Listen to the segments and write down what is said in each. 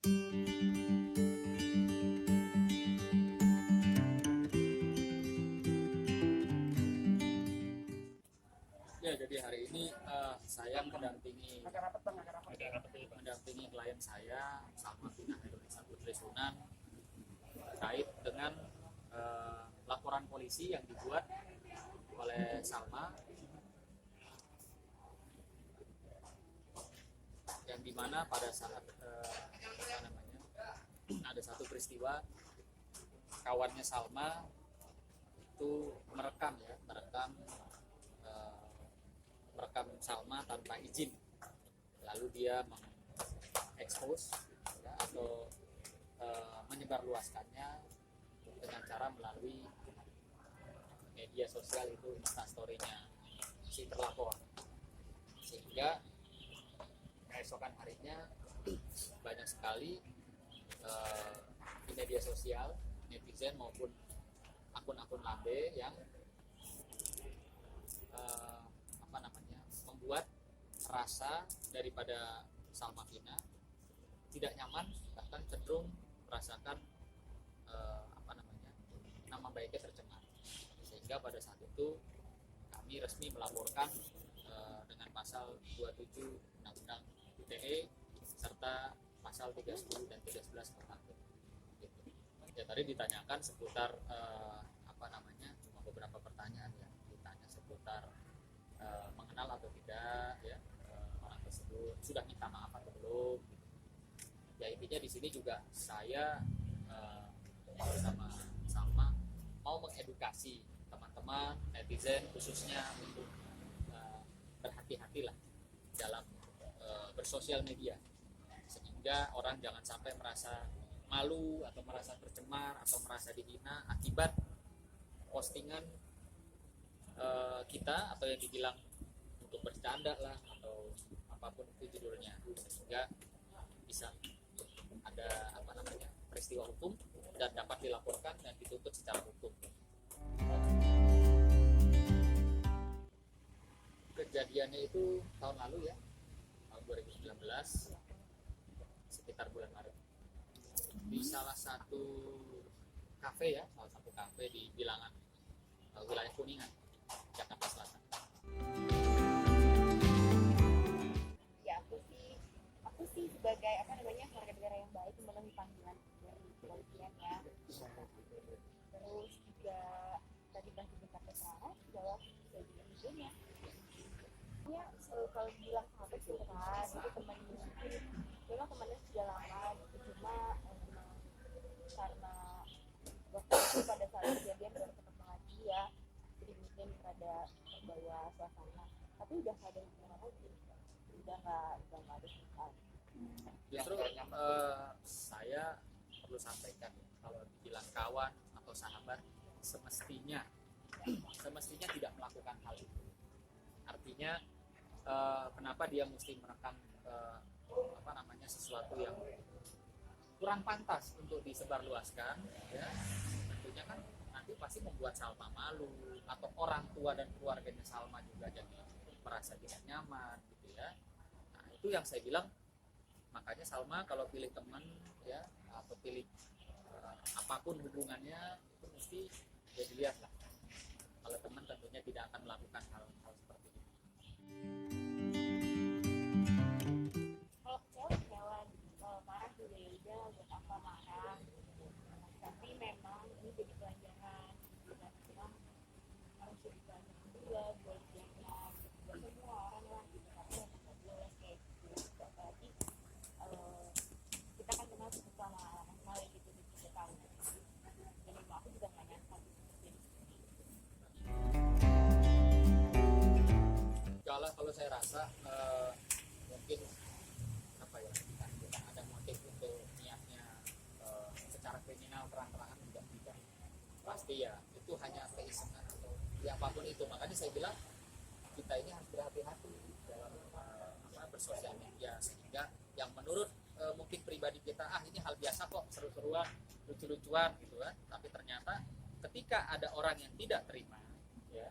Ya, jadi hari ini saya mendampingi klien saya, Salma Fina Indonesia Putri Sunan, terkait dengan laporan polisi yang dibuat oleh Salma, yang dimana pada saat ada satu peristiwa kawannya Salma itu merekam Salma tanpa izin, lalu dia mengekspos ya, atau menyebarluaskannya dengan cara melalui media sosial, itu instastory-nya si terlapor, sehingga keesokan harinya banyak sekali di media sosial netizen maupun akun-akun lambe yang membuat rasa daripada Salma Fina tidak nyaman, bahkan cenderung merasakan nama baiknya tercemar, sehingga pada saat itu kami resmi melaporkan dengan pasal 27 Undang-Undang ITE serta pasal 30 dan 13 KUHP. Gitu. Ya, tadi ditanyakan seputar cuma beberapa pertanyaan yang ditanya seputar mengenal atau tidak ya, orang tersebut sudah minta maaf atau belum. Gitu. Ya, intinya di sini juga saya bersama Salma mau mengedukasi teman-teman netizen khususnya untuk berhati-hatilah dalam bersosial media, sehingga orang jangan sampai merasa malu atau merasa tercemar atau merasa dihina akibat postingan kita, atau yang dibilang untuk bercanda lah atau apapun itu judulnya, sehingga bisa ada peristiwa hukum dan dapat dilaporkan dan dituntut secara hukum. Kejadiannya itu tahun lalu ya, tahun 2019 sekitar bulan Maret, di salah satu kafe di bilangan wilayah Kuningan, Jakarta Selatan. Ya, aku sih sebagai warga negara yang baik memenuhi panggilan dari kepolisian ya. Terus juga tadi pas diminta keterangan jawab sejujurnya. Ya, kalau bilang sahabat sih kan, itu temannya, memang temannya sudah lama gitu, cuma karena waktu itu pada saat kejadian baru ketemu lagi ya, jadi mungkin rada bawa suasana, tapi udah gak ada hubungan lagi, udah nggak ada hubungan. Justru saya perlu sampaikan, kalau dibilang kawan atau sahabat, semestinya tidak melakukan hal itu. Artinya kenapa dia mesti merekam sesuatu yang kurang pantas untuk disebarluaskan ya, tentunya kan nanti pasti membuat Salma malu, atau orang tua dan keluarganya Salma juga jadi merasa tidak nyaman gitu ya. Nah, itu yang saya bilang, makanya Salma kalau pilih teman ya, atau pilih apapun hubungannya, itu mesti ya dilihatlah. Kalau teman tentunya tidak akan melakukan hal seperti itu. Kalau kecewa marah juga ya udah, buat apa marah, tapi memang ini jadi pelajaran, dan memang harus jadi pelajaran juga buat semua orang lah gitu, tapi memang gak boleh kayak gitu. Apalagi kita kan kenal sama hal gitu di 3 tahun, dan aku juga gak nyangka gitu jadi seperti itu. Kalau saya rasa mungkin bukan ada motif untuk niatnya secara kriminal terang-terangan, tidak pasti ya, itu hanya keisengan atau ya apapun itu. Makanya saya bilang kita ini harus berhati-hati dalam bersosial media, sehingga yang menurut mungkin pribadi kita, ini hal biasa kok, seru-seruan, lucu-lucuan gitu kan, tapi ternyata ketika ada orang yang tidak terima ya,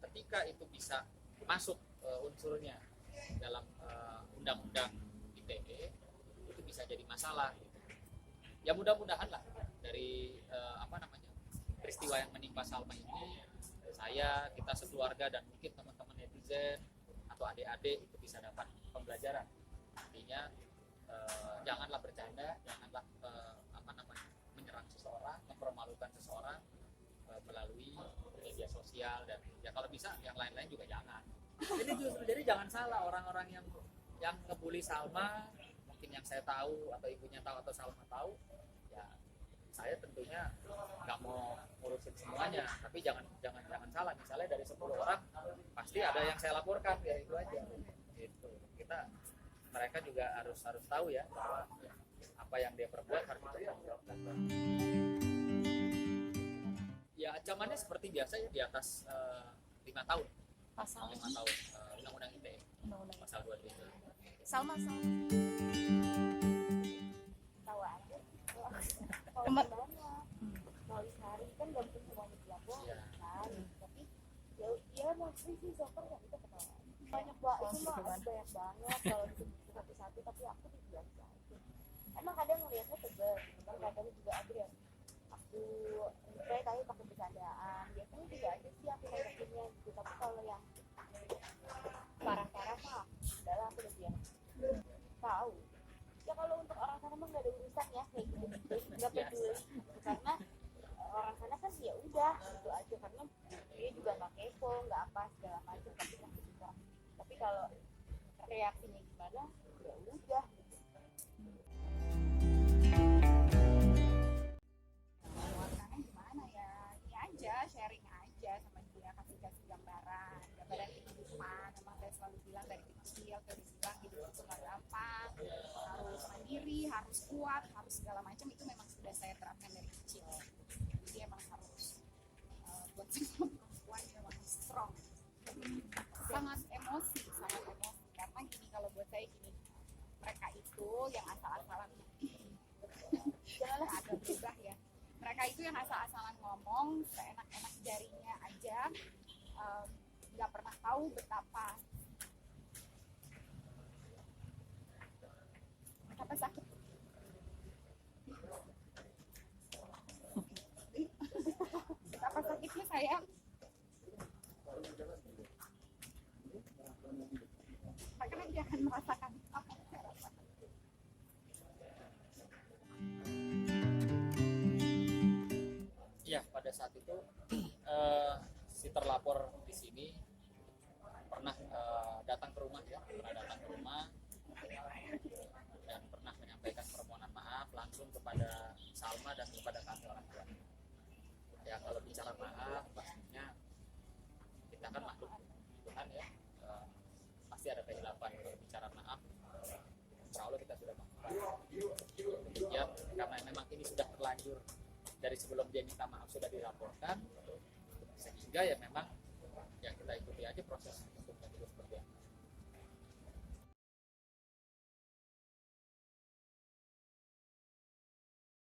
ketika itu bisa masuk unsurnya dalam undang-undang ITE, itu bisa jadi masalah gitu. ya mudah-mudahan lah dari peristiwa yang menimpa Salma ini, kita sekeluarga dan mungkin teman-teman netizen atau adik-adik itu bisa dapat pembelajaran. Artinya janganlah bercanda, janganlah menyerang seseorang, mempermalukan seseorang melalui media sosial, dan ya kalau bisa yang lain-lain juga jangan. Jadi jangan salah, orang-orang yang ngebully Salma, mungkin yang saya tahu atau ibunya tahu atau Salma tahu, ya saya tentunya nggak mau ngurusin semuanya, tapi jangan salah. Misalnya dari 10 orang pasti ada yang saya laporkan, ya itu aja. Gitu. Mereka juga harus tahu ya bahwa apa yang dia perbuat harus dipertanggungjawabkan. Ya ancamannya seperti biasa ya, di atas 5 tahun. Pasal 5 tahun Undang-Undang ITE pasal 23. Salma tahu aja teman nulis hari kan belum tentu semuanya dilaporkan kan, tapi ya dia masih sih Zohar nggak bisa ketawa banyak banget, itu mah banyak banget kalau disebut satu-satu, tapi aku tuh biasa aja. Emang kadang ngeliatnya tegas, kadang juga ada yang aku reply tapi pakai bercandaan, biasanya juga aja sih aku nanggepinnya gitu. Tapi kalau yang parah-parah mah adalah aku udah bilang tahu ya, kalau untuk orang sana mah nggak ada urusan ya kayak gitu, nggak peduli karena orang sana kan ya udah gitu aja, karena dia juga nggak kepo nggak apa segala macam, tapi kalau reaksinya gimana ya udah gitu. Warnanya gimana ya, ini aja sharing aja sama dia, kasih gambaran kehidupan. Memang saya selalu bilang dari kecil saya bilang hidup itu nggak gampang, harus mandiri, harus kuat, harus segala macam, itu memang sudah saya terapkan dari kecil. Jadi emang harus buat semua perempuan memang strong, sangat emosi karena gini, kalau buat saya gini, mereka itu yang asal-asalan janganlah agak berubah ya, mereka itu yang asal-asalan ngomong seenak-enak jarinya aja, nggak pernah tahu betapa sakit. Betapa sakitnya sayang. Makanya jangan merasakan apa yang saya rasakan. Ya, pada saat itu si terlapor di sini pernah datang ke rumah dan pernah menyampaikan permohonan maaf langsung kepada Salma dan kepada kami orang tua. Ya kalau bicara maaf, pastinya kita kan makhluk Tuhan ya, pasti ada kehilapan. Kalau bicara maaf, insya Allah kita sudah maafkan. Ya karena memang ini sudah terlanjur dari sebelum dia minta maaf sudah dilaporkan, sehingga ya memang